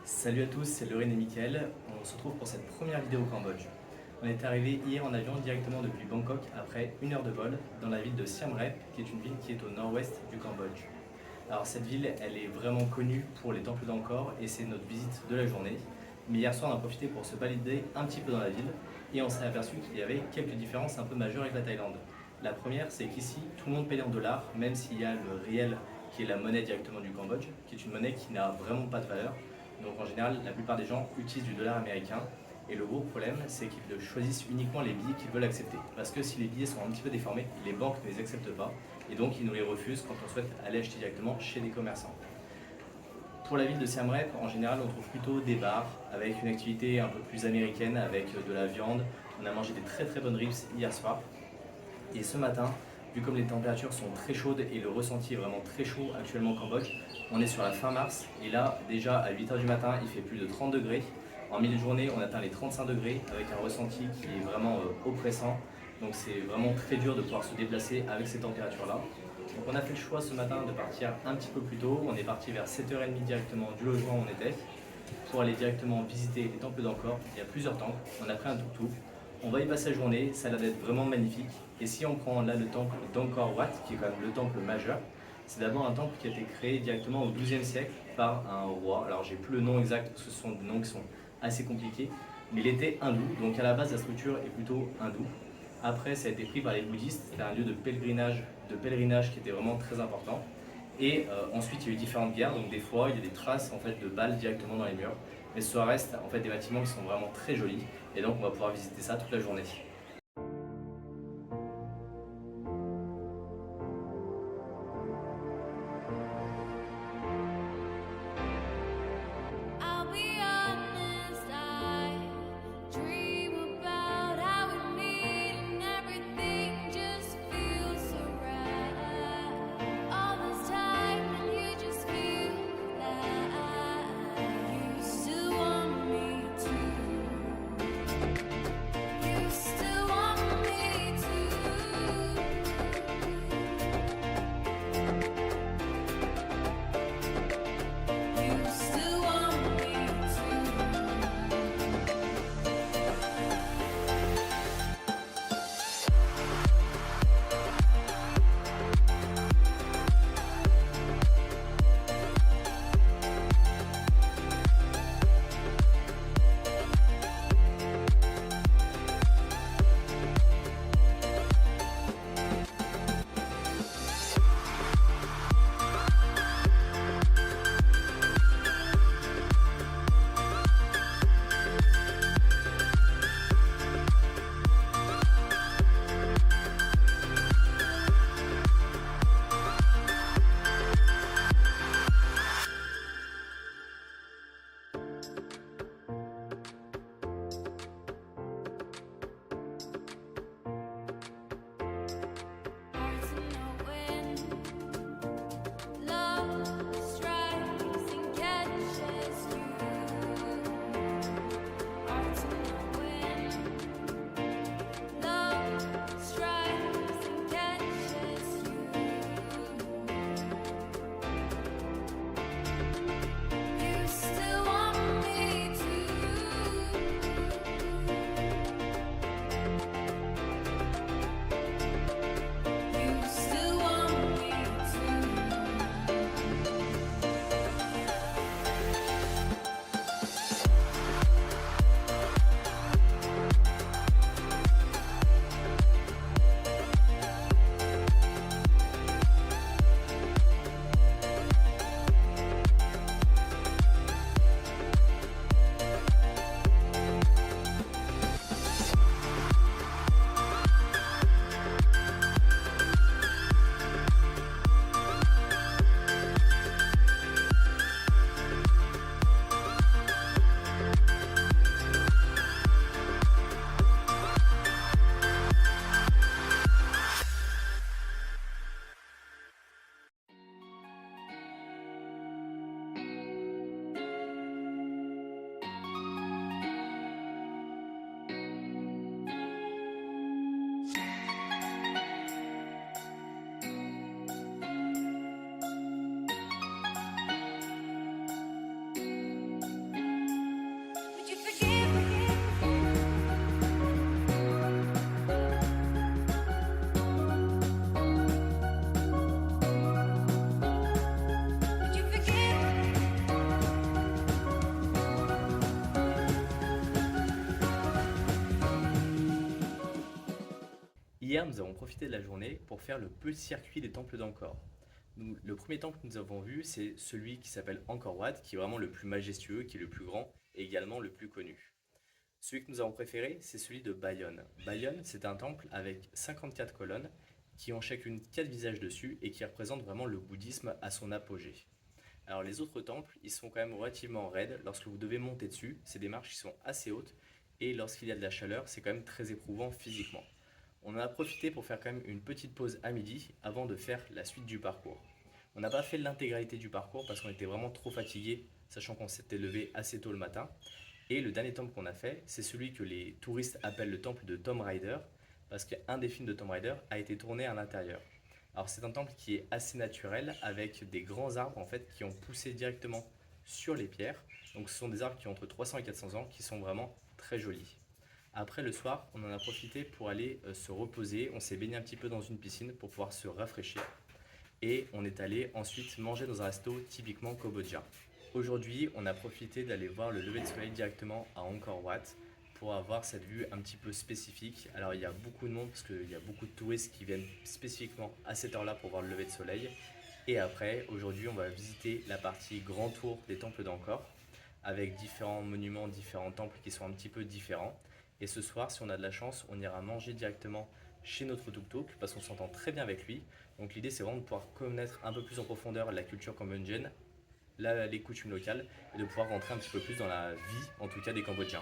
Salut à tous, c'est Lorraine et Mickaël. On se retrouve pour cette première vidéo au Cambodge. On est arrivé hier en avion directement depuis Bangkok après 1 heure de vol dans la ville de Siem Reap, qui est une ville qui est au nord-ouest du Cambodge. Alors cette ville, elle est vraiment connue pour les temples d'Angkor et c'est notre visite de la journée. Mais hier soir, on a profité pour se balader un petit peu dans la ville et on s'est aperçu qu'il y avait quelques différences un peu majeures avec la Thaïlande. La première, c'est qu'ici, tout le monde paye en dollars, même s'il y a le riel qui est la monnaie directement du Cambodge, qui est une monnaie qui n'a vraiment pas de valeur. Donc en général, la plupart des gens utilisent du dollar américain. Et le gros problème, c'est qu'ils choisissent uniquement les billets qu'ils veulent accepter. Parce que si les billets sont un petit peu déformés, les banques ne les acceptent pas. Et donc ils nous les refusent quand on souhaite aller acheter directement chez des commerçants. Pour la ville de Siem Reap, en général, on trouve plutôt des bars avec une activité un peu plus américaine, avec de la viande. On a mangé des très bonnes ribs hier soir. Et ce matin, vu comme les températures sont très chaudes et le ressenti est vraiment très chaud actuellement au Cambodge, on est sur la fin mars et là déjà à 8 h du matin il fait plus de 30 degrés. En milieu de journée on atteint les 35 degrés avec un ressenti qui est vraiment oppressant. Donc c'est vraiment très dur de pouvoir se déplacer avec ces températures là. Donc on a fait le choix ce matin de partir un petit peu plus tôt. On est parti vers 7 h 30 directement du logement où on était pour aller directement visiter les temples d'Angkor. Il y a plusieurs temples, on a pris un tuk-tuk. On va y passer la journée, ça a l'air d'être vraiment magnifique. Et si on prend là le temple d'Angkor Wat, qui est quand même le temple majeur, c'est d'abord un temple qui a été créé directement au XIIe siècle par un roi. Alors j'ai plus le nom exact parce que ce sont des noms qui sont assez compliqués, mais il était hindou, donc à la base la structure est plutôt hindoue. Après ça a été pris par les bouddhistes, c'était un lieu de pèlerinage qui était vraiment très important. Et ensuite il y a eu différentes guerres, donc des fois il y a des traces en fait, de balles directement dans les murs. Mais ça reste en fait, des bâtiments qui sont vraiment très jolis et donc on va pouvoir visiter ça toute la journée. You still want me Hier, nous avons profité de la journée pour faire le petit circuit des temples d'Angkor. Le premier temple que nous avons vu, c'est celui qui s'appelle Angkor Wat, qui est vraiment le plus majestueux, qui est le plus grand et également le plus connu. Celui que nous avons préféré, c'est celui de Bayonne. Bayonne, c'est un temple avec 54 colonnes qui ont chacune 4 visages dessus et qui représentent vraiment le bouddhisme à son apogée. Alors les autres temples, ils sont quand même relativement raides. Lorsque vous devez monter dessus, c'est des marches qui sont assez hautes et lorsqu'il y a de la chaleur, c'est quand même très éprouvant physiquement. On en a profité pour faire quand même une petite pause à midi avant de faire la suite du parcours. On n'a pas fait l'intégralité du parcours parce qu'on était vraiment trop fatigué, sachant qu'on s'était levé assez tôt le matin. Et le dernier temple qu'on a fait, c'est celui que les touristes appellent le temple de Tomb Raider, parce qu'un des films de Tomb Raider a été tourné à l'intérieur. Alors c'est un temple qui est assez naturel, avec des grands arbres en fait qui ont poussé directement sur les pierres. Donc ce sont des arbres qui ont entre 300 et 400 ans, qui sont vraiment très jolis. Après le soir, on en a profité pour aller se reposer. On s'est baigné un petit peu dans une piscine pour pouvoir se rafraîchir. Et on est allé ensuite manger dans un resto typiquement cambodgien. Aujourd'hui, on a profité d'aller voir le lever de soleil directement à Angkor Wat pour avoir cette vue un petit peu spécifique. Alors il y a beaucoup de monde parce qu'il y a beaucoup de touristes qui viennent spécifiquement à cette heure-là pour voir le lever de soleil. Et après, aujourd'hui, on va visiter la partie grand tour des temples d'Angkor avec différents monuments, différents temples qui sont un petit peu différents. Et ce soir, si on a de la chance, on ira manger directement chez notre tuk-tuk parce qu'on s'entend très bien avec lui. Donc l'idée, c'est vraiment de pouvoir connaître un peu plus en profondeur la culture cambodgienne, les coutumes locales et de pouvoir rentrer un petit peu plus dans la vie, en tout cas des Cambodgiens.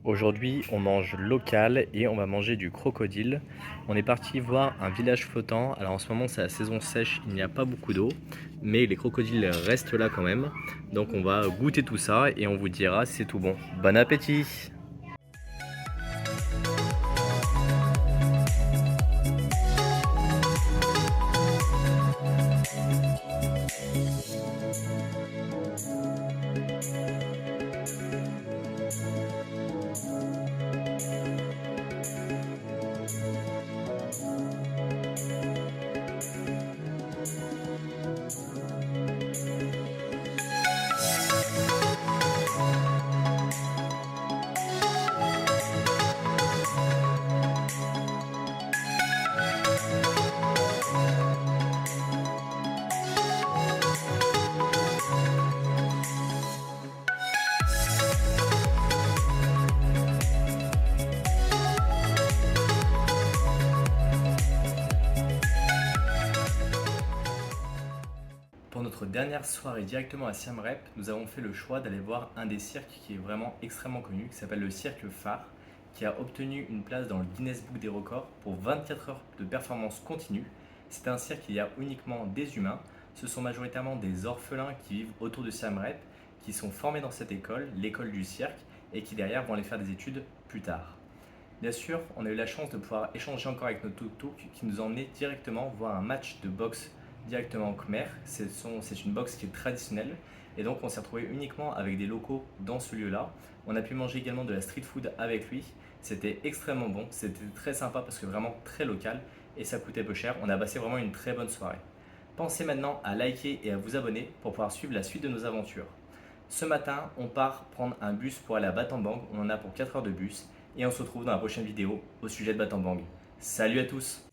Aujourd'hui, on mange local et on va manger du crocodile. On est parti voir un village flottant. Alors en ce moment, c'est la saison sèche, il n'y a pas beaucoup d'eau, mais les crocodiles restent là quand même. Donc on va goûter tout ça et on vous dira si c'est tout bon. Bon appétit! Pour notre dernière soirée directement à Siam Rep, nous avons fait le choix d'aller voir un des cirques qui est vraiment extrêmement connu, qui s'appelle le Cirque Phare, qui a obtenu une place dans le Guinness Book des records pour 24 heures de performance continue. C'est un cirque où il y a uniquement des humains. Ce sont majoritairement des orphelins qui vivent autour de Siam Rep, qui sont formés dans cette école, l'école du cirque, et qui derrière vont aller faire des études plus tard. Bien sûr, on a eu la chance de pouvoir échanger encore avec notre tuk-tuk qui nous a emmené directement voir un match de boxe directement en Khmer. C'est une boxe qui est traditionnelle et donc on s'est retrouvé uniquement avec des locaux dans ce lieu-là. On a pu manger également de la street food avec lui. C'était extrêmement bon, c'était très sympa parce que vraiment très local et ça coûtait peu cher. On a passé vraiment une très bonne soirée. Pensez maintenant à liker et à vous abonner pour pouvoir suivre la suite de nos aventures. Ce matin, on part prendre un bus pour aller à Battambang. On en a pour 4 heures de bus et on se retrouve dans la prochaine vidéo au sujet de Battambang. Salut à tous!